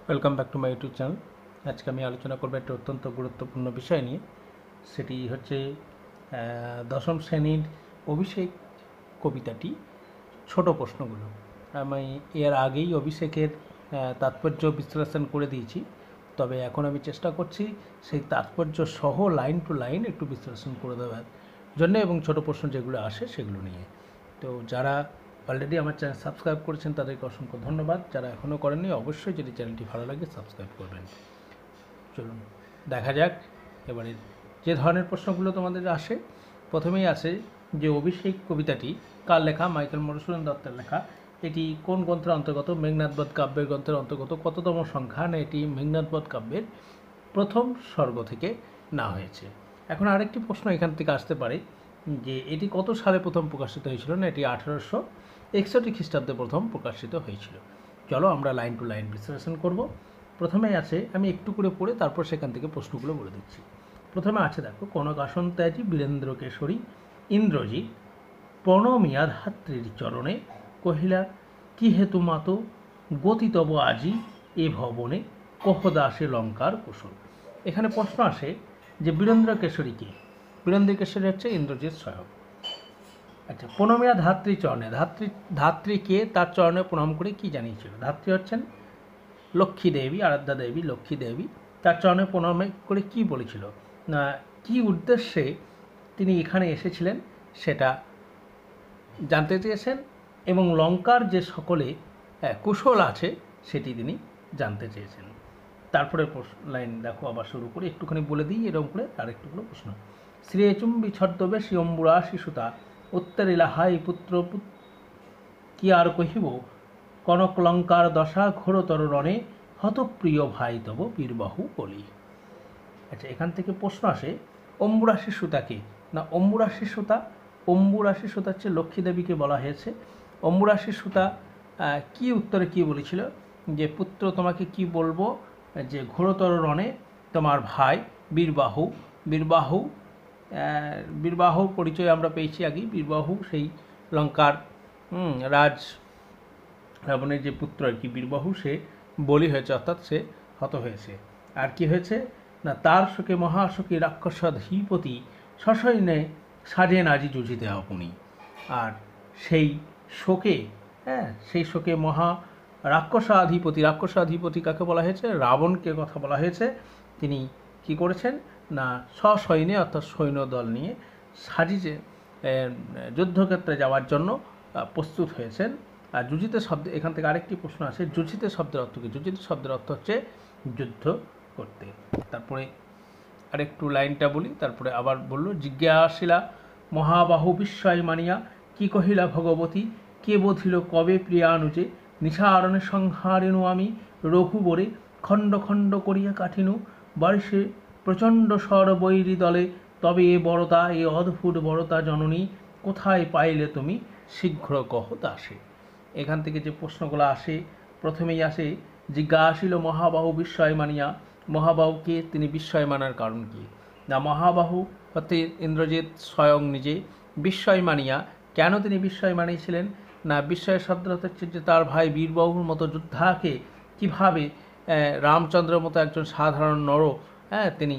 Welcome back to my YouTube channel. আজকে আমি আলোচনা করবো একটা অত্যন্ত গুরুত্বপূর্ণ বিষয় নিয়ে। সেটি হচ্ছে দশম শ্রেণীর অভিষেক কবিতাটি ছোট প্রশ্নগুলো। আমি এর আগেই অভিষেকের তাৎপর্য বিশ্লেষণ করে দিয়েছি, তবে এখন আমি চেষ্টা করছি সেই তাৎপর্য সহ লাইন টু লাইন একটু বিশ্লেষণ করে দেওয়ার জন্য এবং ছোট প্রশ্ন যেগুলো আসে সেগুলো নিয়ে। তো যারা অলরেডি আমার চ্যানেল সাবস্ক্রাইব করেছেন তাদেরকে অসংখ্য ধন্যবাদ। যারা এখনও করেননি অবশ্যই যদি চ্যানেলটি ভালো লাগে সাবস্ক্রাইব করবেন। চলুন দেখা যাক এবারে যে ধরনের প্রশ্নগুলো তোমাদের আসে। প্রথমেই আসে যে অভিষেক কবিতাটি কার লেখা? মাইকেল মধুসূদন দত্তের লেখা। এটি কোন গ্রন্থের অন্তর্গত? মেঘনাদবধ কাব্যের গ্রন্থের অন্তর্গত। কততম সংখ্যা? না, এটি মেঘনাদবধ কাব্যের প্রথম স্বর্গ থেকে না হয়েছে। এখন আরেকটি প্রশ্ন এখান থেকে আসতে পারে যে এটি কত সালে প্রথম প্রকাশিত হয়েছিল? না, এটি 1861 খ্রিস্টাব্দে প্রথম প্রকাশিত হয়েছিল। চলো আমরা লাইন টু লাইন বিশ্লেষণ করব। প্রথমেই আছে, আমি একটু করে পড়ে তারপর সেখান থেকে প্রশ্নগুলো বলে দিচ্ছি। প্রথমে আছে দেখো, কনকাসন ত্যাজি বীরেন্দ্র কেশরী ইন্দ্রজিৎ প্রণমিয়া ধাত্রীর চরণে কহিলা কি হেতু মাত গতি তব আজি এ ভবনে কহ দাসে লঙ্কার কুশল। এখানে প্রশ্ন আসে যে বীরেন্দ্র কেশরী কে? বীরেন্দ্র কেশরী হচ্ছে ইন্দ্রজিৎ স্বয়ং। আচ্ছা, প্রণমিয়া ধাত্রী চরণে, ধাত্রী কে? তার চরণে প্রণাম করে কি জানিয়েছিল? ধাত্রী হচ্ছেন লক্ষ্মী দেবী, আরাধ্যা দেবী লক্ষ্মী দেবী। তার চরণে প্রণাম করে কি বলেছিল? না, কি উদ্দেশ্যে তিনি এখানে এসেছিলেন সেটা জানতে চেয়েছেন এবং লঙ্কার যে সকলে কুশল আছে সেটি তিনি জানতে চেয়েছেন। তারপরে লাইন দেখো, আবার শুরু করে একটুখানি বলে দিই এরকম করে আরেকটুগুলো প্রশ্ন। শ্রীচুম্বী ছদ্মবে শিয়ম্বুরা শিশুতা উত্তরিলা হাই পুত্র কি আর কহিব কনক লঙ্কার দশা ঘোরতর রণে হতপ্রিয় ভাই তব বীরবাহু বলি। আচ্ছা, এখান থেকে প্রশ্ন আসে অম্বুরাশি সুতাকে? না, অম্বুরাশি সুতা, অম্বুরাশি সুতা হচ্ছে লক্ষ্মী দেবীকে বলা হয়েছে। অম্বুরাশি সুতা কি উত্তরে কি বলেছিল? যে পুত্র তোমাকে কি বলবো, যে ঘোরতর রণে তোমার ভাই বীরবাহু, বীরবাহু বীরবাহুর পরিচয় আমরা পেয়েছি আগেই। বীরবাহু সেই লঙ্কার রাজ রাবণের যে পুত্র আর কি, বীরবাহু, সে বলি হয়েছে, অর্থাৎ সে হত হয়েছে। আর কি হয়েছে? না, তার শোকে মহাশোকে রাক্ষসাধিপতি সসৈন্যে সাজেন আজি যুজিতে আপনি। আর সেই শোকে, সেই শোকে রাক্ষসাধিপতি কাকে বলা হয়েছে? রাবণকে কথা বলা হয়েছে। তিনি কি করেছেন? না, সসৈন্যে অর্থাৎ সৈন্যদল নিয়ে সাজিয়ে যুদ্ধক্ষেত্রে যাওয়ার জন্য প্রস্তুত হয়েছেন। আর যুজিতে শব্দ, এখান থেকে আরেকটি প্রশ্ন আসে, যুজিতে শব্দের অর্থ কী? যুজিতে শব্দের অর্থ হচ্ছে যুদ্ধ করতে। তারপরে আরেকটু লাইনটা বলি, তারপরে আবার বলল জিজ্ঞাসিলা মহাবাহু বিস্ময় মানিয়া কি কহিলা ভগবতী কে বোধিল কবে প্রিয়ানুজে নিশারণে সংহারেণু আমি রঘুবরে খণ্ড খণ্ড করিয়া কাঠিনু বারিশে প্রচণ্ড স্বর বৈরী দলে তবে এ বড়তা, এ অদ্ভুত বড়তা জননী কোথায় পাইলে তুমি শীঘ্র কহ দাসে। এখান থেকে যে প্রশ্নগুলো আসে, প্রথমেই আসে জিজ্ঞাসিল মহাবাহু বিস্ময় মানিয়া। মহাবাহুকে তিনি বিস্ময় মানার কারণ কি? না, মহাবাহু হতে ইন্দ্রজিৎ স্বয়ং নিজে। বিস্ময় মানিয়া, কেন তিনি বিস্ময় মানিয়েছিলেন? না, বিস্ময়ের শব্দ হচ্ছে যে তার ভাই বীরবাহুর মতো যোদ্ধাকে কীভাবে রামচন্দ্রের মতো একজন সাধারণ নর তিনি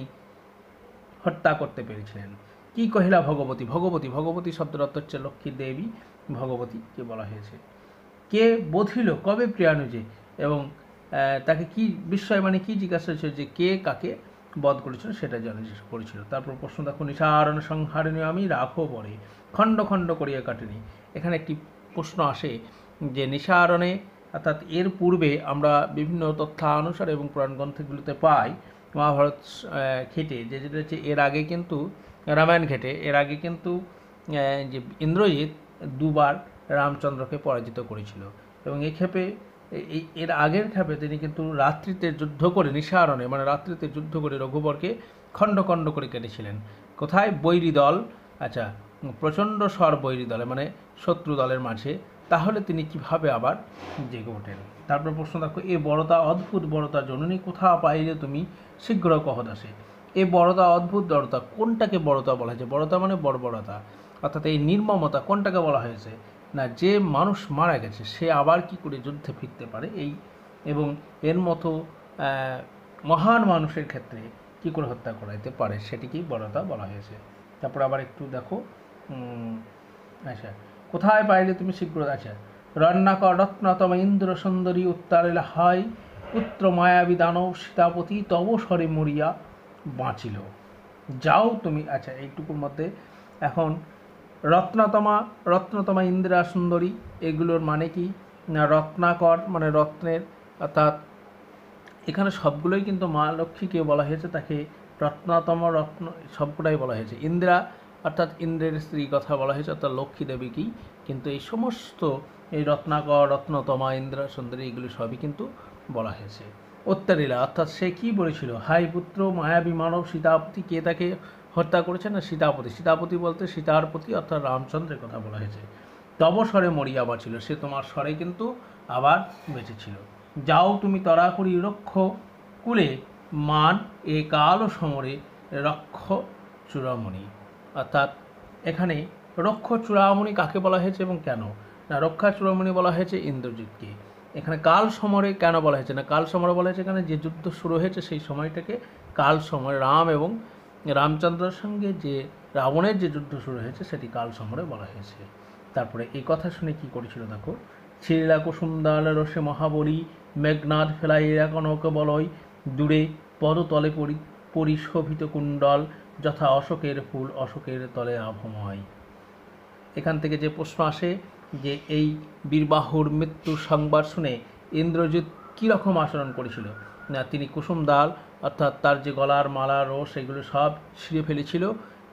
হত্যা করতে পেরেছিলেন। কি কহিলা ভগবতী? ভগবতী শব্দের অর্থ হচ্ছে লক্ষ্মী দেবী, ভগবতীকে বলা হয়েছে। কে বোধিল কবে প্রিয়ানুজে, এবং তাকে কি বিস্ময় মানে কি জিজ্ঞাসা হয়েছিল যে কে কাকে বধ করেছিল সেটা জিজ্ঞেস করেছিল। তারপর প্রশ্ন দেখো, নিশারণ সংহারিণী আমি রাখো পরে খণ্ড খণ্ড করিয়া কাটিনি। এখানে একটি প্রশ্ন আসে যে নিশারণে, অর্থাৎ এর পূর্বে আমরা বিভিন্ন তথ্যানুসারে এবং পুরাণ গ্রন্থগুলিতে পাই মহাভারত ঘেটে যেটা হচ্ছে এর আগে কিন্তু রামায়ণ ঘেটে এর আগে কিন্তু যে ইন্দ্রজিৎ দুবার রামচন্দ্রকে পরাজিত করেছিল এবং এই ক্ষেপে এর আগের ক্ষেপে তিনি কিন্তু রাত্রিতে যুদ্ধ করে, নিশারণে মানে রাত্রিতে যুদ্ধ করে রঘুবরকে খণ্ড খণ্ড করে কেটেছিলেন। কোথায়? বৈরী দল, আচ্ছা, প্রচণ্ড স্বর বৈরী দলে মানে শত্রু দলের মাঝে। তাহলে তিনি কিভাবে আবার জেগে ওঠেন? তারপর প্রশ্ন দেখো, এ বড়তা অদ্ভুত বড়তা জননী কোথা পাইলে তুমি শীঘ্র কহ দাসে। এ বড়তা অদ্ভুত বড়তা, কোনটাকে বড়তা বলা হয়েছে? বড়তা মানে বর্বরতা, অর্থাৎ এই নির্মমতা কোনটাকে বলা হয়েছে? না, যে মানুষ মারা গেছে সে আবার কি করে যুদ্ধে ফিরতে পারে, এই এবং এর মতো মহান মানুষের ক্ষেত্রে কী করে হত্যা করাইতে পারে সেটিকেই বরতা বলা হয়েছে। তারপর আবার একটু দেখো, আচ্ছা, কোথায় পাইলে তুমি শীঘ্র, আচ্ছা, রত্নাকর রত্নতম ইন্দ্র সুন্দরী উত্তারিলা হয় পুত্র মায়াবী দানব সীতাপতি তব স্বরে মরিয়া বাঁচিল। যাও তুমি, আচ্ছা এইটুকুর মধ্যে এখন রত্নতমা ইন্দিরা সুন্দরী এগুলোর মানে কি না, রত্নাকর মানে রত্নের, অর্থাৎ এখানে সবগুলোই কিন্তু মা লক্ষ্মীকে বলা হয়েছে, তাকে রত্নতম রত্ন সবগুলোই বলা হয়েছে। ইন্দিরা অর্থাৎ ইন্দ্রের স্ত্রী কথা বলা হয়েছে, অর্থাৎ লক্ষ্মী দেবীকেই, কিন্তু এই সমস্ত এই রত্নাকর রত্নতমা ইন্দিরা সুন্দরী এগুলি সবই কিন্তু বলা হয়েছে। উত্তরিলা অর্থাৎ সে কি বলেছিল, হাই পুত্র মায়াবী মানব সীতাপতি, কে তাকে হত্যা করেছে না সীতাপতি। সীতাপতি বলতে সীতার প্রতি অর্থাৎ রামচন্দ্রের কথা বলা হয়েছে। তব স্বরে মরিয়া বাঁচিল, সে তোমার স্বরে কিন্তু আবার বেঁচেছিল। যাও তুমি তরা করি রক্ষ কুলে মান এ কাল সমরে রক্ষ চূড়ামণি। অর্থাৎ এখানে রক্ষ চূড়ামণি কাকে বলা হয়েছে এবং কেন না, রক্ষা চূড়ামণি বলা হয়েছে ইন্দ্রজিৎকে। এখানে কাল সমরে কেন বলা হয়েছে না, কাল সমরে বলা হয়েছে এখানে যে যুদ্ধ শুরু হয়েছে সেই সময়টাকে কাল সময়, রাম এবং রামচন্দ্রের সঙ্গে যে রাবণের যে যুদ্ধ শুরু হয়েছে সেটি কাল সমরে বলা হয়েছে। তারপরে এই কথা শুনে কি করেছিল দেখো, ছিলা কুসুমদাল রসে মহাবলী মেঘনাদ ফেলাইয়া কনক বলয় দূরে পদতলে পরিশোভিত কুণ্ডল যথা অশোকের ফুল অশোকের তলে আভময়। এখান থেকে যে প্রশ্ন আসে যে এই বীরবাহুর মৃত্যুর সংবাদ শুনে ইন্দ্রজিৎ কীরকম আচরণ করেছিল না, তিনি কুসুমদাল অর্থাৎ তার যে গলার মালা রোষ সেগুলো সব ছিঁড়ে ফেলেছিল,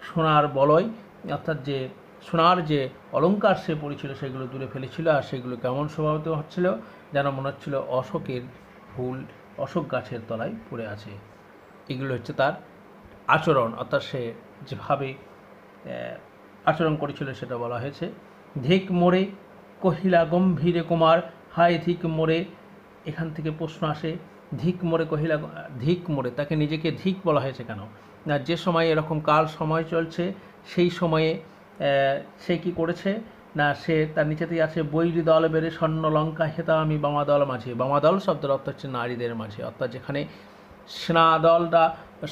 সোনার বলয় অর্থাৎ যে সোনার যে অলঙ্কার সে পড়েছিল সেগুলো দূরে ফেলেছিল, আর সেগুলো কেমন স্বভাবিত হচ্ছিল যেন মনে হচ্ছিল অশোকের ফুল অশোক গাছের তলায় পড়ে আছে। এগুলো হচ্ছে তার আচরণ, অর্থাৎ সে যেভাবে আচরণ করেছিল সেটা বলা হয়েছে। ধিক মোড়ে কহিলা গম্ভীরে কুমার, হায় ধিক মোড়ে, এখান থেকে প্রশ্ন আসে ধিক মোড়ে কহিলা, ধিক মোড়ে তাকে নিজেকে ধিক বলা হয়েছে কেন না, যে সময় এরকম কাল সময় চলছে সেই সময়ে সে কি করেছে না, সে তার নিচেতেই আছে বৈরী দল বেড়ে স্বর্ণ লঙ্কা হেতা আমি বামাদল মাঝে। বামাদল শব্দের অর্থ হচ্ছে নারীদের মাঝে, অর্থাৎ যেখানে সেনাদলরা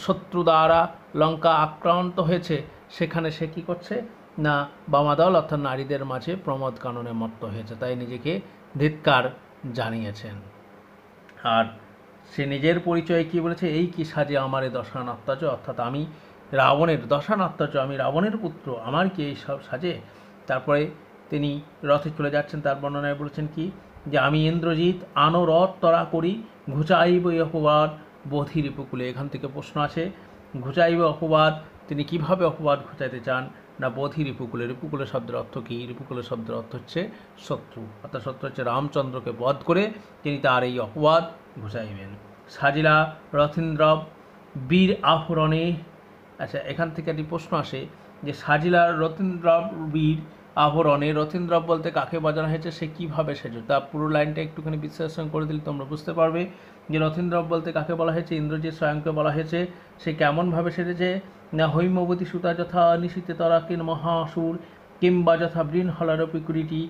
শত্রু দ্বারা লঙ্কা আক্রান্ত হয়েছে সেখানে সে কী করছে না, বামাদল অর্থাৎ নারীদের মাঝে প্রমোদ কাননে মত্ত হয়েছে, তাই নিজেকে ধিক্কার জানিয়েছেন। আর সে নিজের পরিচয় কি বলেছে, এই কি সাজে আমার এ দশানাত্মজ, অর্থাৎ আমি রাবণের দশানাত্মজ, আমি রাবণের পুত্র, আমার কি এই সব সাজে। তারপরে তিনি রথে চলে যাচ্ছেন, তার বর্ণনায় বলেছেন কি যে আমি ইন্দ্রজিৎ আনো রথ তরা করি ঘুচাইব এই অপবাদ বোধি রিপুকুলে। এখান থেকে প্রশ্ন আছে ঘুচাইব অপবাদ, তিনি কিভাবে অপবাদ ঘুচাইতে চান না বোধি রিপুকুলে। রিপুকুলের শব্দের অর্থ কী, রিপুকুলের শব্দের অর্থ হচ্ছে শত্রু, অর্থাৎ শত্রু হচ্ছে রামচন্দ্রকে বধ করে তিনি তার এই অপবাদ ঘুচাইবেন। সাজিলা রথীন্দ্রব বীর আভরণে, আচ্ছা এখান থেকে একটি প্রশ্ন আসে যে সাজিলা রথীন্দ্রব বীর আভরণে, রথীন্দ্রব বলতে কাকে বোঝানো হয়েছে, সে কীভাবে সেজে, তা পুরো লাইনটা একটুখানি বিশ্লেষণ করে দিলে তোমরা বুঝতে পারবে যে রথীন্দ্রব বলতে কাকে বলা হয়েছে, ইন্দ্রজিৎ স্বয়ংকে বলা হয়েছে। সে কেমনভাবে সেজেছে না, হৈমবতী সুতা যথা নিশীতে তরাকিন মহাসুর কিংবা যথা বৃণহলারপি কুড়িটি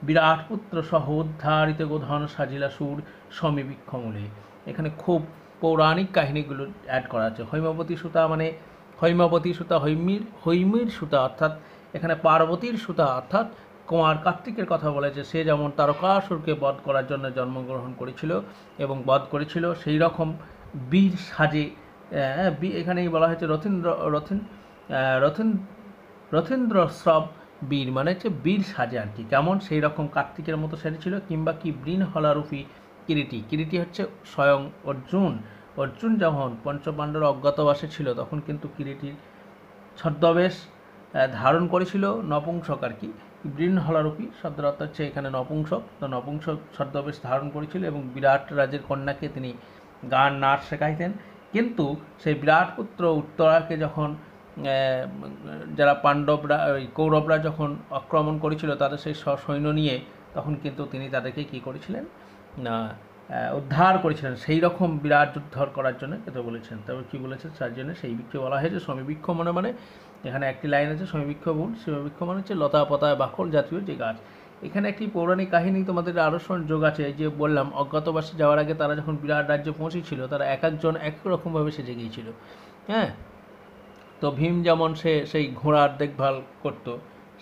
বিরাট পুত্র সহ উদ্ধারিত গোধন সাজিলা সুর সমীবৃক্ষমূলে। এখানে খুব পৌরাণিক কাহিনীগুলো অ্যাড করা আছে। হৈমবতী সুতা মানে হৈমবতী সুতা হৈমীর সুতা, অর্থাৎ এখানে পার্বতীর সুতা, অর্থাৎ কুমার কার্তিকের কথা বলেছে। সে যেমন তারকাসুরকে বধ করার জন্য জন্মগ্রহণ করেছিল এবং বধ করেছিল, সেই রকম বীর সাজে এখানেই বলা হয়েছে রথীন্দ্র স্রব বীর মানে হচ্ছে বীর সাজে আর কি, কেমন সেই রকম কার্তিকের মতো সেজেছিল। কিংবা কি বৃণহলারূপী কিরীটি, কিরীটি হচ্ছে স্বয়ং অর্জুন যখন পঞ্চপাণ্ডব অজ্ঞাতবাসে ছিল তখন কিন্তু কিরীটির ছদ্মবেশ ধারণ করেছিল, নপুংসক আর কি। বৃণহলারূপী শব্দের অর্থ হচ্ছে এখানে নপুংসক, তো নপুংসক ছদ্মবেশ ধারণ করেছিল এবং বিরাট রাজের কন্যাকে তিনি গান নাচ শেখাইতেন। কিন্তু সেই বিরাট পুত্র উত্তরাকে যখন যারা পাণ্ডবরা কৌরবরা যখন আক্রমণ করেছিল তাদের সেই সৈন্য নিয়ে, তখন কিন্তু তিনি তাদেরকে কী করেছিলেন না উদ্ধার করেছিলেন, সেই রকম বিরাট যুদ্ধ করার জন্য এটা বলেছেন। তবে কী বলেছেন তার জন্য সেই বৃক্ষ বলা হয়েছে সমীবৃক্ষ মানে এখানে একটি লাইন আছে সমীবৃক্ষ গুণ, সমীবৃক্ষ মানে হচ্ছে লতা পাতায় বাকল জাতীয় যে গাছ। এখানে একটি পৌরাণিক কাহিনী তোমাদের আরও যোগ আছে। এই যে বললাম অজ্ঞাতবাসে যাওয়ার আগে তারা যখন বিরাট রাজ্যে পৌঁছেছিল, তারা এক একজন এক এক রকমভাবে সেজে গিয়েছিল। হ্যাঁ, তো ভীম যেমন সেই ঘোড়ার দেখভাল করতো,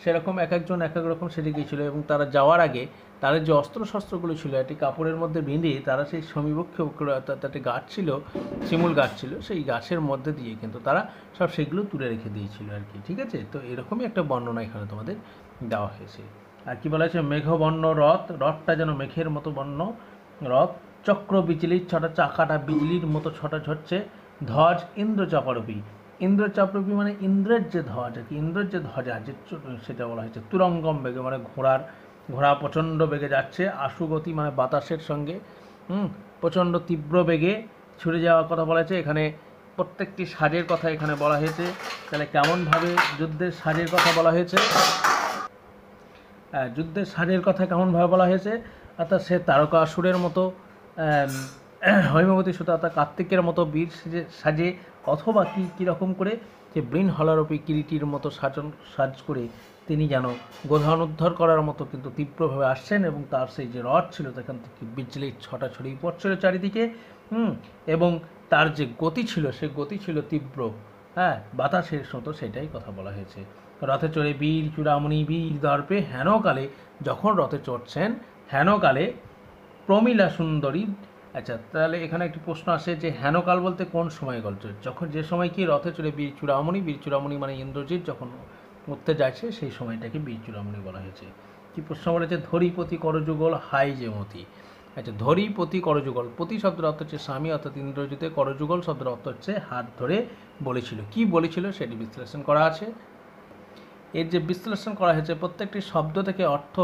সেরকম এক একজন এক এক রকম সেজে গিয়েছিল। এবং তারা যাওয়ার আগে তাদের যে অস্ত্রশস্ত্রগুলো ছিল একটি কাপড়ের মধ্যে বেঁধে তারা সেই সমীবক্ষ একটি গাছ ছিল, শিমুল গাছ ছিল, সেই গাছের মধ্যে দিয়ে কিন্তু তারা সব সেগুলো তুলে রেখে দিয়েছিল আর কি। ঠিক আছে, তো এরকমই একটা বর্ণনা এখানে তোমাদের দেওয়া হয়েছে। আর কি বলা হয়েছে, মেঘবর্ণ রথ, রথটা যেন মেঘের মতো বর্ণ রথ, চক্র বিজলির ছটা, চাকাটা বিজলির মতো ছটা ঝরছে, ধ্বজ ইন্দ্রচাপারূপী, ইন্দ্রচাপরূপী মানে ইন্দ্রের যে ধ্বজ আর কি, ইন্দ্রের যে ধ্বজা যে সেটা বলা হয়েছে। তুরঙ্গম বেগে মানে ঘোড়া প্রচণ্ড বেগে যাচ্ছে, আশুগতি মানে বাতাসের সঙ্গে প্রচণ্ড তীব্র বেগে ছুটে যাওয়ার কথা বলা হয়েছে। এখানে প্রত্যেকটি সাজের কথা এখানে বলা হয়েছে। তাহলে কেমনভাবে যুদ্ধের সাজের কথা বলা হয়েছে, যুদ্ধের সাজের কথা কেমনভাবে বলা হয়েছে, অর্থাৎ সে তারকাসুরের মতো, হৈমবতী সুতা অর্থাৎ কার্তিকের মতো বীর সাজে, অথবা কীরকম করে যে বৃণহলারূপী কিরীটির মতো সাজ করে তিনি যেন গোধান উদ্ধার করার মতো কিন্তু তীব্রভাবে আসছেন। এবং তার সেই যে রথ ছিল সেখান থেকে বিজলির ছটা ছড়িয়ে পড়ছিল চারিদিকে। এবং তার যে গতি ছিল সে গতি ছিল তীব্র, বাতাসের মতো, সেটাই কথা বলা হয়েছে। রথে চড়ে বীর চূড়ামণি বীর দর্পে হেনকালে, যখন রথে চড়ছেন হেনকালে প্রমীলা সুন্দরী। আচ্ছা, তাহলে এখানে একটি প্রশ্ন আসে যে হেনকাল বলতে কোন সময় গল্প, যখন যে সময় কি রথে চড়ে বীর চূড়ামণি মানে ইন্দ্রজিৎ যখন উঠতে যাচ্ছে সেই সময়টাকে বীর চূড়ামণি বলা হয়েছে। কি প্রশ্ন বলেছে, ধরিপতি করযুগল হাই যেমতি। আচ্ছা, ধরিপতি করযুগল, পতি শব্দের অর্থ হচ্ছে স্বামী অর্থাৎ ইন্দ্রজিতে, করযুগল শব্দের অর্থ হচ্ছে হাত ধরে বলেছিল। কি বলেছিল সেটি বিশ্লেষণ করা আছে। এর যে বিশ্লেষণ করা হয়েছে প্রত্যেকটি শব্দ থেকে অর্থ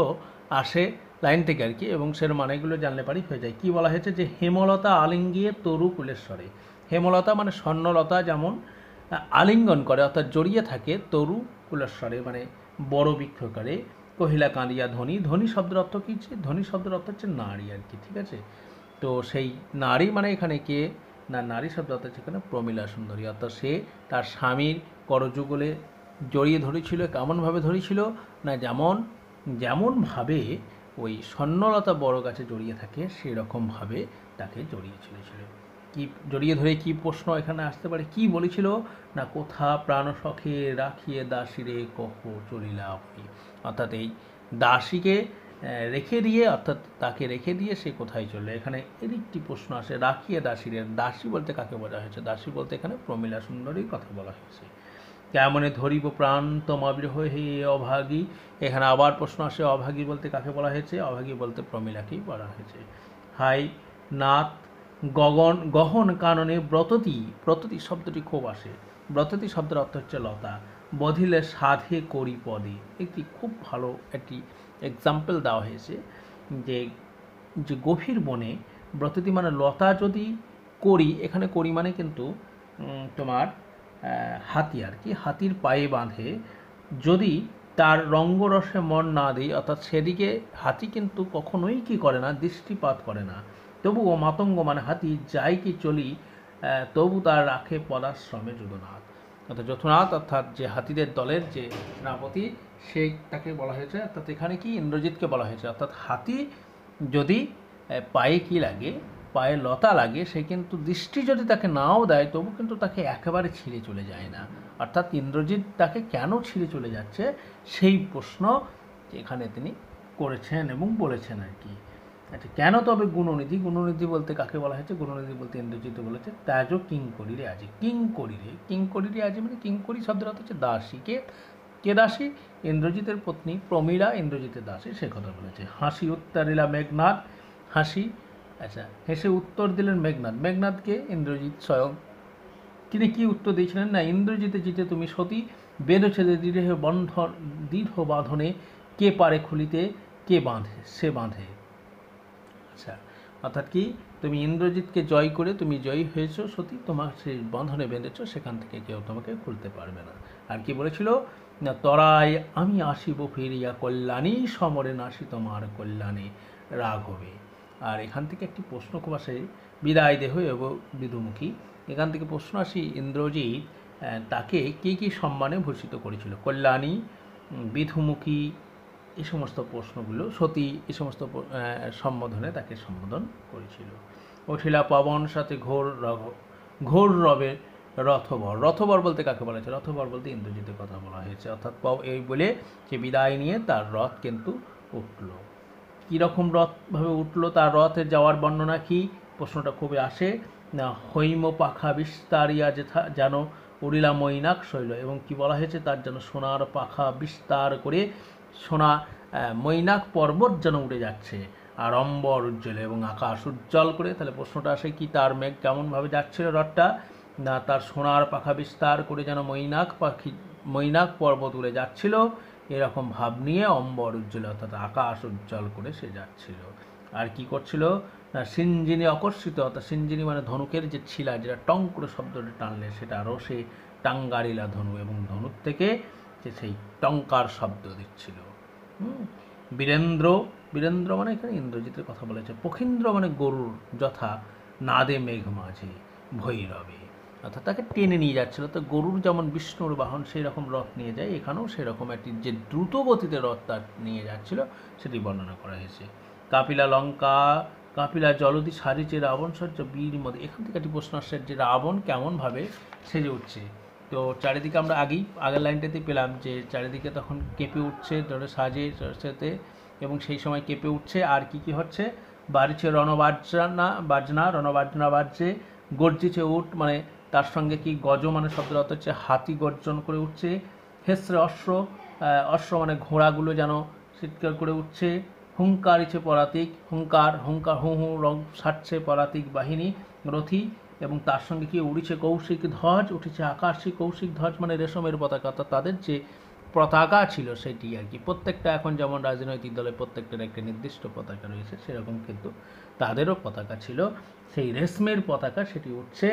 আসে লাইন থেকে আর কি, এবং সের মানেগুলো জানলে পারি হয়ে যায়। কি বলা হয়েছে যে হেমলতা আলিঙ্গিয়ে তরু কুলেশ্বরে, হেমলতা মানে স্বর্ণলতা যেমন আলিঙ্গন করে অর্থাৎ জড়িয়ে থাকে, তরু কুলেশ্বরে মানে বড় বৃক্ষকারে, কহিলা কাঁদিয়া ধনী, ধনী শব্দের অর্থ কী, ধনী শব্দের অর্থ হচ্ছে নারী আর কি। ঠিক আছে, তো সেই নারী মানে এখানে কে না, নারী শব্দ অর্থ হচ্ছে এখানে প্রমীলা সুন্দরী, অর্থাৎ সে তার স্বামীর করযুগলে জড়িয়ে ধরেছিল। কেমনভাবে ধরেছিল না, যেমনভাবে ওই স্বর্ণলতা বড় গাছে জড়িয়ে থাকে সেরকমভাবে তাকে জড়িয়ে চলেছিল। কি জড়িয়ে ধরে কি প্রশ্ন এখানে আসতে পারে, কি বলেছিল না, কোথা প্রাণ সখে রাখিয়ে দাসীরে কহ চলিলা আপনি, অর্থাৎ এই দাসীকে রেখে দিয়ে, অর্থাৎ তাকে রেখে দিয়ে সে কোথায় চললো। এখানে এর একটি প্রশ্ন আসে, রাখিয়ে দাসীরে, দাসী বলতে কাকে বলা হয়েছে, দাসী বলতে এখানে প্রমীলা সুন্দরীর কথা বলা হয়েছে। কেমনে ধরিব প্রাণ তোমাবিরহ হে অভাগী, এখানে আবার প্রশ্ন আসে, অভাগী বলতে কাকে বলা হয়েছে, অভাগী বলতে প্রমীলাকেই বলা হয়েছে। হাই নাথ গহন কাননে ব্রততী, ব্রততী শব্দটি খুব আসে, ব্রততী শব্দের অর্থ হচ্ছে লতা, বধিলে সাধে করি পদে, একটি খুব ভালো একটি এক্সাম্পল দেওয়া হয়েছে যে গভীর বনে ব্রততী মানে লতা যদি করি, এখানে করি মানে কিন্তু তোমার হাতি আর কি, হাতির পায়ে বাঁধে যদি তার রঙ্গরসে মন না দেয়, অর্থাৎ সেদিকে হাতি কিন্তু কখনোই কি করে না, দৃষ্টিপাত করে না, তবুও মাতঙ্গ মানে হাতি যাই কি চলি তবু তার রাখে পদাশ্রমে যদুনাথ, অর্থাৎ যথুনাথ অর্থাৎ যে হাতিদের দলের যে সেনাপতি সে তাকে বলা হয়েছে, অর্থাৎ এখানে কি ইন্দ্রজিৎকে বলা হয়েছে। অর্থাৎ হাতি যদি পায়ে কি লাগে, পায়ে লতা লাগে, সে কিন্তু দৃষ্টি যদি তাকে নাও দেয় তবু কিন্তু তাকে একেবারে ছিঁড়ে চলে যায় না। অর্থাৎ ইন্দ্রজিৎ তাকে কেন ছিঁড়ে চলে যাচ্ছে সেই প্রশ্ন এখানে তিনি করেছেন এবং বলেছেন আর কি। আচ্ছা, কেন তবে গুণনিধি, গুণনিধি বলতে কাকে বলা হয়েছে, গুণনিধি বলতে ইন্দ্রজিৎ বলেছে ত্যাজ কিঙ্করীরে আজি, কিঙ্করীরে আজি মানে কিঙ্করী শব্দের অর্থ হচ্ছে দাসী। কে দাসী, ইন্দ্রজিতের পত্নী প্রমীলা ইন্দ্রজিতের দাসী, সে কথা বলেছে। হাসি উত্তরিলা মেঘনাদ, হাসি, আচ্ছা হেসে উত্তর দিলেন মেঘনাদ, মেঘনাদকে ইন্দ্রজিৎ স্বয়ং, তিনি কি উত্তর দিয়েছিলেন না, ইন্দ্রজিতে জিতে তুমি সতী বেঁধেছে দৃঢ় বাঁধনে, কে পারে খুলিতে, কে বাঁধে, সে বাঁধে। আচ্ছা, অর্থাৎ কি তুমি ইন্দ্রজিৎকে জয় করে তুমি জয়ী হয়েছো সতী, তোমার সেই বন্ধনে বেঁধেছ, সেখান থেকে কেউ তোমাকে খুলতে পারবে না। আর কি বলেছিল না, তরাই আমি আসিব ফিরিয়া কল্যাণী, সমরে নাসি তোমার কল্যাণে রাঘবে। আর এখান থেকে একটি প্রশ্ন খুব আসে, বিদায় দেহ এবং বিধুমুখী, এখান থেকে প্রশ্ন আসি ইন্দ্রজিৎ তাকে কী কী সম্মানে ভূষিত করেছিল, কল্যাণী, বিধুমুখী, এই সমস্ত প্রশ্নগুলো সতী এই সমস্ত সম্বোধনে তাকে সম্বোধন করেছিল। উঠিলা পবন সাথে ঘোর রবে রথবর। রথবর বলতে কাকে বলা হয়েছে? রথবর বলতে ইন্দ্রজিতের কথা বলা হয়েছে, অর্থাৎ এই বলে যে বিদায় নিয়ে তার রথ কিন্তু উঠল। কীরকম রথভাবে উঠলো, তার রথে যাওয়ার বর্ণনা কি? প্রশ্নটা খুবই আসে না, হৈম পাখা বিস্তারিয়া যেন উড়িলা মৈনাক শৈল, এবং কি বলা হয়েছে? তার যেন সোনার পাখা বিস্তার করে সোনা মৈনাক পর্বত যেন উড়ে যাচ্ছে, আর অম্বর উজ্জ্বল এবং আকাশ উজ্জ্বল করে। তাহলে প্রশ্নটা আসে কি, তার মেঘ কেমনভাবে যাচ্ছিল রথটা? না, তার সোনার পাখা বিস্তার করে যেন মৈনাক পর্বত উড়ে যাচ্ছিল, এরকম ভাব নিয়ে অম্বর উজ্জ্বল অর্থাৎ আকাশ উজ্জ্বল করে সে যাচ্ছিল। আর কি করছিল না, সিঞ্জিনী আকর্ষিত, অর্থাৎ সিঞ্জিনী মানে ধনুকের যে ছিলা, যেটা টং করে শব্দটা টানলে সেটা রসে টাঙ্গারিলা ধনু, এবং ধনুক থেকে যে সেই টঙ্কার শব্দ দিচ্ছিল। বীরেন্দ্র, বীরেন্দ্র মানে এখানে ইন্দ্রজিতের কথা বলেছে। পখীন্দ্র মানে গরুর, যথা নাদে মেঘ মাঝে ভৈরবে, অর্থাৎ তাকে টেনে নিয়ে যাচ্ছিল। তো গরুর যেমন বিষ্ণুর বাহন সেই রকম রথ নিয়ে যায়, এখানেও সেরকম একটি যে দ্রুত গতিতে রথ তার নিয়ে যাচ্ছিল সেটি বর্ণনা করা হয়েছে। কাপিলা লঙ্কা, কাপিলা জলদি সারিচে রাবণ সহ্য বীর মধ্যে। এখান থেকে একটি প্রশ্ন আসছে যে রাবণ কেমনভাবে সেজে উঠছে। তো চারিদিকে আমরা আগের লাইনটাতেই পেলাম যে চারিদিকে তখন কেঁপে উঠছে সাজে সাথে, এবং সেই সময় কেঁপে উঠছে। আর কি কি হচ্ছে? বাড়িছে রণবাজনা বাজছে, গর্জিছে উঠ, মানে তার সঙ্গে কি গজ মানে শব্দের অর্থ হচ্ছে হাতি গর্জন করে উঠছে। হেসরে অশ্ব মানে ঘোড়াগুলো যেন চিৎকার করে উঠছে। হুঙ্কারিছে পরাতিক, হুঙ্কার হু হু রং ছাড়ছে পরাতিক বাহিনী রথী, এবং তার সঙ্গে কি উড়িছে কৌশিক ধ্বজ, উঠেছে আকাশী কৌশিক ধ্বজ মানে রেশমের পতাকা, অর্থাৎ তাদের যে পতাকা ছিল সেটি আর কি। প্রত্যেকটা এখন যেমন রাজনৈতিক দলের প্রত্যেকটার একটা নির্দিষ্ট পতাকা রয়েছে, সেরকম কিন্তু তাদেরও পতাকা ছিল, সেই রেশমের পতাকা সেটি উঠছে।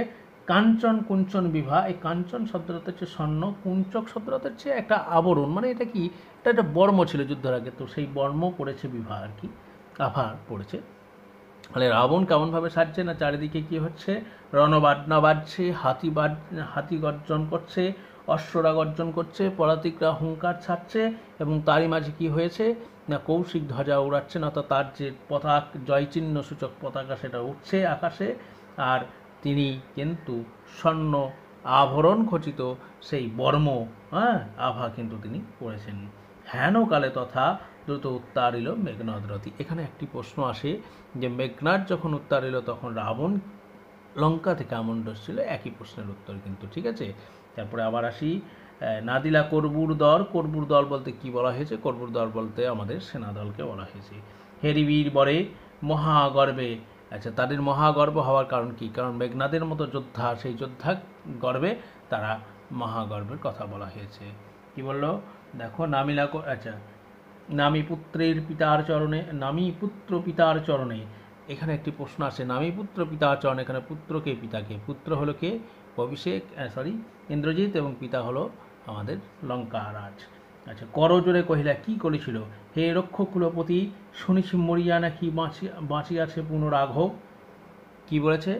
কাঞ্চন কুঞ্চন বিভা, এই কাঞ্চন শব্দটা হচ্ছে স্বর্ণ, কুঞ্চক শব্দটা হচ্ছে একটা আবরণ, মানে এটা কি, এটা একটা বর্ম ছিল যুদ্ধের আগে, তো সেই বর্ম পড়েছে বিভা আর কি, আভা পড়েছে। মানে রাবণ কেমনভাবে সাজছে না, চারিদিকে কি হচ্ছে, রণবাজনা বাজছে, হাতি গর্জন করছে, অশ্বরা গর্জন করছে, পরাতিকরা হুঙ্কার ছাড়ছে, এবং তারই মাঝে কি হয়েছে না, কৌশিক ধ্বজা উড়াচ্ছে না, তো তার যে জয়চিহ্ন সূচক পতাকা সেটা উঠছে আকাশে, আর তিনি কিন্তু স্বর্ণ আভরণ খচিত সেই বর্ম আভা কিন্তু তিনি পড়েছেন। হেনকালে তথা দ্রুত উত্তারিল মেঘনাদ রথী। এখানে একটি প্রশ্ন আসে যে মেঘনাদ যখন উত্তারিল তখন রাবণ লঙ্কা থেকে আমন্ড ছিল, একই প্রশ্নের উত্তর কিন্তু, ঠিক আছে। তারপরে আবার আসি, নাদিলা কর্বুর দল বলতে কি বলা হয়েছে? কর্বুর দল বলতে আমাদের সেনাদলকে বলা হয়েছে। হেরিবীর বরে মহাগর্বে, আচ্ছা তাদের মহাগর্ব হওয়ার কারণ কি? কারণ মেঘনাদের মতো যোদ্ধা, সেই যোদ্ধা গর্বে তারা মহাগর্বের কথা বলা হয়েছে। কি বললো দেখো, আচ্ছা নামী পুত্র পিতার চরণে, এখানে একটি প্রশ্ন আসে, নামী পুত্র পিতার চরণে, এখানে পুত্রকে পিতাকে, পুত্র হলো কে? অভিষেক ইন্দ্রজিৎ, এবং পিতা হলো আমাদের লঙ্কারাজ। আচ্ছা, করজোরে কহিলা কি করেছিল? হে রক্ষ কুলপতি, শুনেছি মরিয়া নাকি বাঁচিয়াছে পুনরাঘব। কি বলেছে?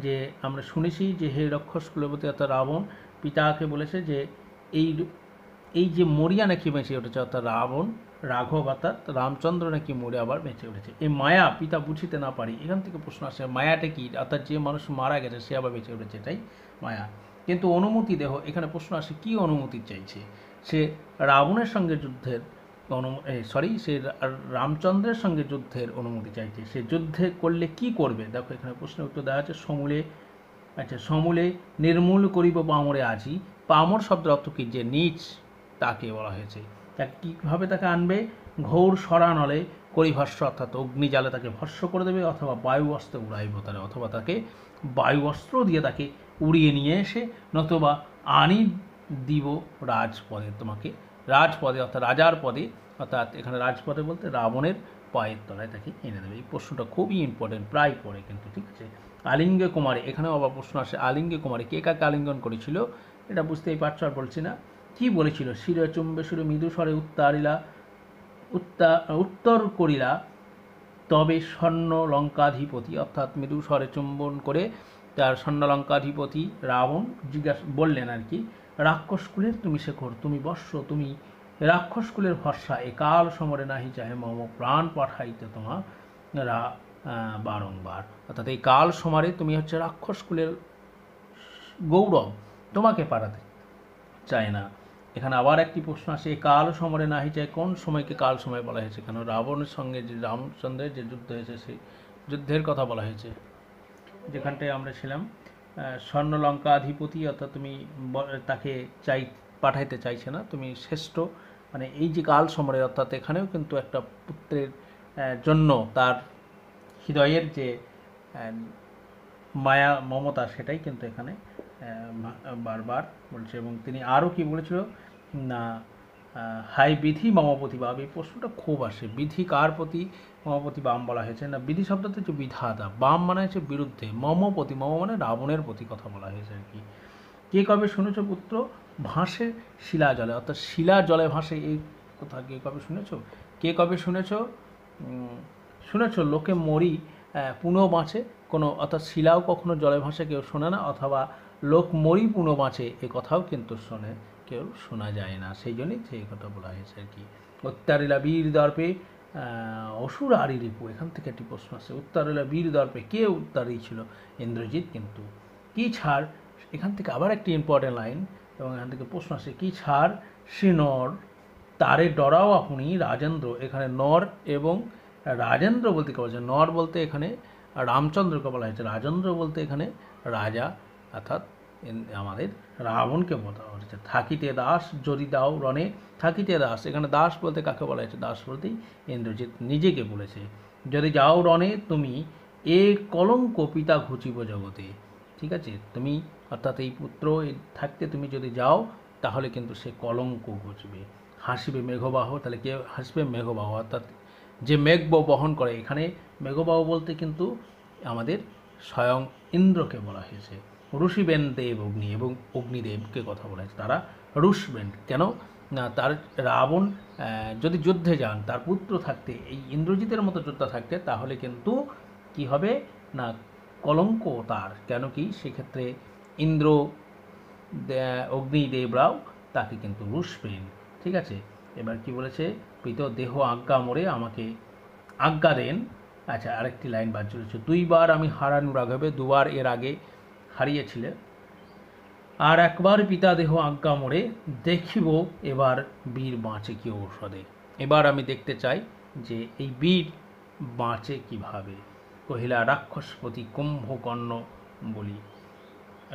যে আমরা শুনেছি যে হে রক্ষস কুলপতি অর্থাৎ রাবণ পিতাকে বলেছে যে এই যে মরিয়া নাকি বেঁচে উঠেছে, অর্থাৎ রাঘব অর্থাৎ রামচন্দ্র নাকি মরে আবার বেঁচে উঠেছে। এই মায়া পিতা বুঝিতে না পারি, এখান থেকে প্রশ্ন আসে মায়াটা কি, অর্থাৎ যে মানুষ মারা গেছে সে আবার বেঁচে উঠেছে, এটাই মায়া। কিন্তু অনুমতি দেহ, এখানে প্রশ্ন আসে কি অনুমতি চাইছে? সে রাবণের সঙ্গে যুদ্ধের সে রামচন্দ্রের সঙ্গে যুদ্ধের অনুমতি চাইছে। সে যুদ্ধে করলে কি করবে? দেখো এখানে প্রশ্নের উত্তর দেওয়া আছে সমূলে নির্মূল করিব পামরে আজি। পামর শব্দের অর্থ কি? যে নিচ, তাকে বলা হয়েছে। তাকে কীভাবে তাকে আনবে? ঘোর সরানলে করিভস্য, অর্থাৎ অগ্নিজালে তাকে ভস্য করে দেবে, অথবা বায়ু অস্ত্র উড়াইব তারা, অথবা তাকে বায়ু অস্ত্র দিয়ে তাকে উড়িয়ে নিয়ে এসে, নতুবা আনি দিব রাজপদে, তোমাকে রাজপদে অর্থাৎ রাজার পদে, অর্থাৎ এখানে রাজপদে বলতে রাবণের পায়ের তলায় তাকে এনে দেবে। এই প্রশ্নটা খুবই ইম্পর্টেন্ট, প্রায় পড়ে কিন্তু, ঠিক আছে। আলিঙ্গে কুমারী, এখানেও আবার প্রশ্ন আসে আলিঙ্গে কুমারী কে কাকে আলিঙ্গন করেছিল? এটা বুঝতেই পারছো, আর বলছি না। কি বলেছিল? শিরে চুম্বে সুরে মৃদু স্বরে উত্তর করিলা তবে স্বর্ণ লঙ্কাধিপতি, অর্থাৎ মৃদু স্বরে চুম্বন করে তার স্বর্ণ লঙ্কাধিপতি রাবণ বললেন আর কি, রাক্ষস কুলের তুমি শেখর, তুমি বর্ষ, তুমি রাক্ষস কুলের ভরসা একাল সমরে নাহি চাহে মম প্রাণ পাঠাইতে তোমারা বারংবার। অর্থাৎ এই কাল সমারে তুমি হচ্ছে রাক্ষস কুলের গৌরব, তোমাকে পাঠাতে চায় না। এখানে আবার একটি প্রশ্ন আসে, কাল সমরে নাহি চায়, কোন সময়কে কাল সময় বলা হয়েছে? কেন রাবণের সঙ্গে যে রামচন্দ্রের যে যুদ্ধ হয়েছে সেই যুদ্ধের কথা বলা হয়েছে। যেখানটায় আমরা ছিলাম স্বর্ণলঙ্কা অধিপতি, অর্থাৎ তুমি তাকে পাঠাইতে চাইছে না, তুমি শ্রেষ্ঠ, মানে এই যে কাল সমরে, অর্থাৎ এখানেও কিন্তু একটা পুত্রের জন্য তার হৃদয়ের যে মায়া মমতা সেটাই কিন্তু এখানে বারবার বলছে। এবং তিনি আরও কি বলেছিল না, হাই বিধি মমপতি বাম, এই প্রশ্নটা খুব আসে, বিধি কার প্রতি মমপতি বাম বলা হয়েছে না, বিধি শব্দটা হচ্ছে বিধাতা, বাম মানে হচ্ছে বিরুদ্ধে, মমপতি মম মানে রাবণের প্রতি কথা বলা হয়েছে আর কি। কে কবে শুনেছ পুত্র ভাসে শিলা জলে, অর্থাৎ শিলা জলে ভাসে, এই কথা কে কবে শুনেছ? কে কবে শুনেছ? শুনেছ লোকে মরি পুনঃ বাঁচে, কোনো অর্থাৎ শিলাও কখনো জলে ভাসে কেউ শোনে না, অথবা লোক মরি পুনঃ বাঁচে এ কথাও কিন্তু কেউ শোনা যায় না, সেই জন্যই সেই কথা বলা হয়েছে আর কি। উত্তারিলা বীর দর্পে অসুর আরি রিপু, এখান থেকে একটি প্রশ্ন আছে, উত্তারিলা বীর দর্পে কে উত্তারি ছিল? ইন্দ্রজিৎ। কিন্তু কি ছাড়, এখান থেকে আবার একটি ইম্পর্টেন্ট লাইন, এবং এখান থেকে প্রশ্ন আসে, কি ছাড় সে নর তারে ডরাও আপনি রাজেন্দ্র, এখানে নর এবং রাজেন্দ্র বলতে কে বলছে? নর বলতে এখানে রামচন্দ্রকে বলা হয়েছে, রাজেন্দ্র বলতে এখানে রাজা, অর্থাৎ আমাদের রাবণকে বলা হয়েছে। থাকিতে দাস যদি দাও রণে, থাকিতে দাস, এখানে দাস বলতে কাকে বলা হয়েছে? দাস বলতেই ইন্দ্রজিৎ নিজেকে বলেছে। যদি যাও রণে তুমি এ কলঙ্ক পিতা ঘুচিব জগতে, ঠিক আছে, তুমি অর্থাৎ এই পুত্র থাকতে তুমি যদি যাও তাহলে কিন্তু সে কলঙ্ক ঘুচবে। হাসিবে মেঘবাহ, তাহলে কে হাসবে? মেঘবাহ, অর্থাৎ যে মেঘ বহন করে, এখানে মেঘবাহ বলতে কিন্তু আমাদের স্বয়ং ইন্দ্রকে বলা হয়েছে। ঋষিবেন দেব অগ্নি, এবং অগ্নিদেবকে কথা বলা হয়েছে, তারা রুশবেন। কেন না, তার রাবণ যদি যুদ্ধে যান, তার পুত্র থাকতে, এই ইন্দ্রজিতের মতো যোদ্ধা থাকতে, তাহলে কিন্তু কি হবে না, কলঙ্ক তার। কেন কি, সেক্ষেত্রে ইন্দ্র অগ্নিদেবরাও তাকে কিন্তু রুশবেন, ঠিক আছে। এবার কি বলেছে, পিত দেহ আজ্ঞা মোরে আমাকে আজ্ঞা দেন। আচ্ছা, আরেকটি লাইন বাদ চলেছে, দুইবার আমি হারানু রাঘবে, দুবার এর আগে হারিয়েছিলে, আর একবার পিতা দেহ আজ্ঞা মোরে দেখিব এবার বীর বাঁচে কি ঔষধে। এবার আমি দেখতে চাই যে এই বীর বাঁচে কিভাবে। কহিলা রাক্ষসপতি কুম্ভকর্ণ বলি,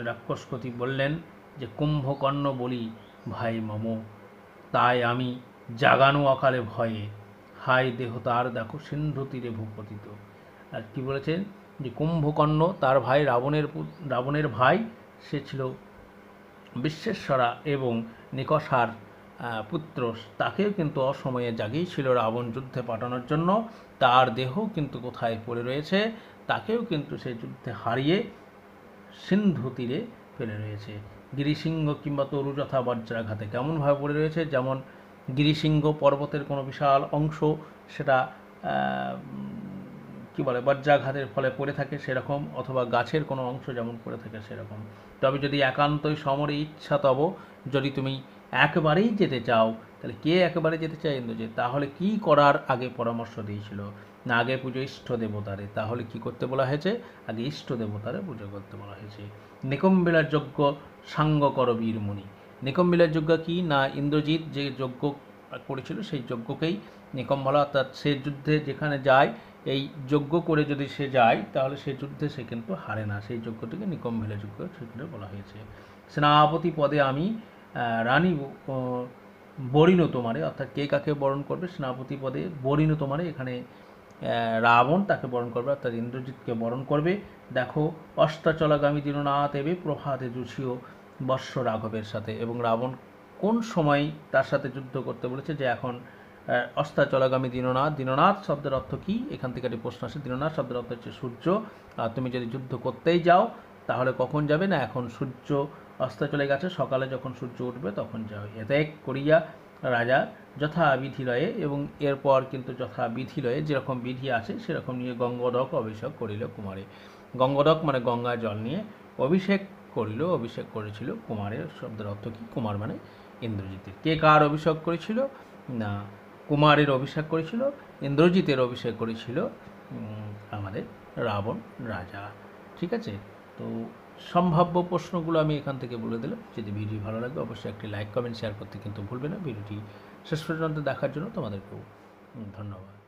রাক্ষসপতি বললেন যে কুম্ভকর্ণ বলি ভাই মম, তাই আমি জাগানো অকালে ভয়ে, হায় দেহ তার দেখো সিন্ধু তীরে ভূপতিত। আর কি বলেছেন যে কুম্ভকর্ণ তার ভাই রাবণের ভাই, সে ছিল বিশ্বেশ্বরা এবং নিকষার পুত্র, তাকেও কিন্তু অসময়ে জাগিয়েছিল রাবণ যুদ্ধে পাঠানোর জন্য, তার দেহ কিন্তু কোথায় পড়ে রয়েছে, তাকেও কিন্তু সেই যুদ্ধে হারিয়ে সিন্ধু তীরে ফেলে রয়েছে। গিরিসিংহ কিংবা তরু যথা বজ্রাঘাতে, কেমনভাবে পড়ে রয়েছে, যেমন গিরিসিংহ পর্বতের কোনো বিশাল অংশ সেটা কি বলে বজ্রাঘাতের ফলে পড়ে থাকে সেরকম, অথবা গাছের কোনো অংশ যেমন পড়ে থাকে সেরকম। তবে যদি একান্তই সমরে ইচ্ছা তব, যদি তুমি একবারেই যেতে চাও, তাহলে কে একেবারে যেতে চায়? ইন্দ্রজিৎ। তাহলে কি করার আগে পরামর্শ দিয়েছিল না, আগে পুজো ইষ্ট দেবতারে, তাহলে কি করতে বলা হয়েছে? আগে ইষ্ট দেবতারে পুজো করতে বলা হয়েছে। নিকম্বিলার যজ্ঞ সাঙ্গ কর বীরমণি, নিকম্বিলার যজ্ঞ কি না, ইন্দ্রজিৎ যে যজ্ঞ করেছিল সেই যজ্ঞকেই নিকম বলা, অর্থাৎ সে যুদ্ধে যেখানে যায় এই যজ্ঞ করে যদি সে যায় তাহলে সে যুদ্ধে সে কিন্তু হারে না, সেই যজ্ঞটিকে নিকম্ভিলা যজ্ঞ সেখানে বলা হয়েছে। সেনাপতি পদে আমি রানী বরিণ তোমারে, অর্থাৎ কে কাকে বরণ করবে? সেনাপতি পদে বরিণ তোমারে, এখানে রাবণ তাকে বরণ করবে, অর্থাৎ ইন্দ্রজিৎকে বরণ করবে। দেখো অস্তাচলাগামী দীননাথ এবে প্রভাতে জুছিও বর্ষ রাঘবের সাথে, এবং রাবণ কোন সময় তার সাথে যুদ্ধ করতে বলেছে? যে এখন অস্তাচলাগামী দীননাথ, দীননাথ শব্দের অর্থ কি? এখান থেকে একটি প্রশ্ন আসে। দীননাথ শব্দের অর্থ হচ্ছে সূর্য, আর তুমি যদি যুদ্ধ করতেই যাও তাহলে কখন যাবে না, এখন সূর্য অস্ত চলে গেছে, সকালে যখন সূর্য উঠবে তখন যাবে। এতে করিয়া রাজা যথাবিধি লয়ে, এবং এরপর কিন্তু যথাবিধি লয়ে যেরকম বিধি আছে সেরকম নিয়ে গঙ্গোদক অভিষেক করিল কুমারে। গঙ্গোদক মানে গঙ্গায় জল নিয়ে অভিষেক করিল, অভিষেক করেছিল কুমারের শব্দের অর্থ কি? কুমার মানে ইন্দ্রজিতের। কে কার অভিষেক করেছিল? না, কুমারের অভিষেক করেছিল, ইন্দ্রজিতের অভিষেক করেছিল আমাদের রাবণ রাজা। ঠিক আছে, তো সম্ভাব্য প্রশ্নগুলো আমি এখান থেকে বলে দিলাম। যদি ভিডিও ভালো লাগে অবশ্যই একটি লাইক কমেন্ট শেয়ার করতে কিন্তু ভুলবে না। ভিডিওটি শেষ পর্যন্ত দেখার জন্য তোমাদেরকেও ধন্যবাদ।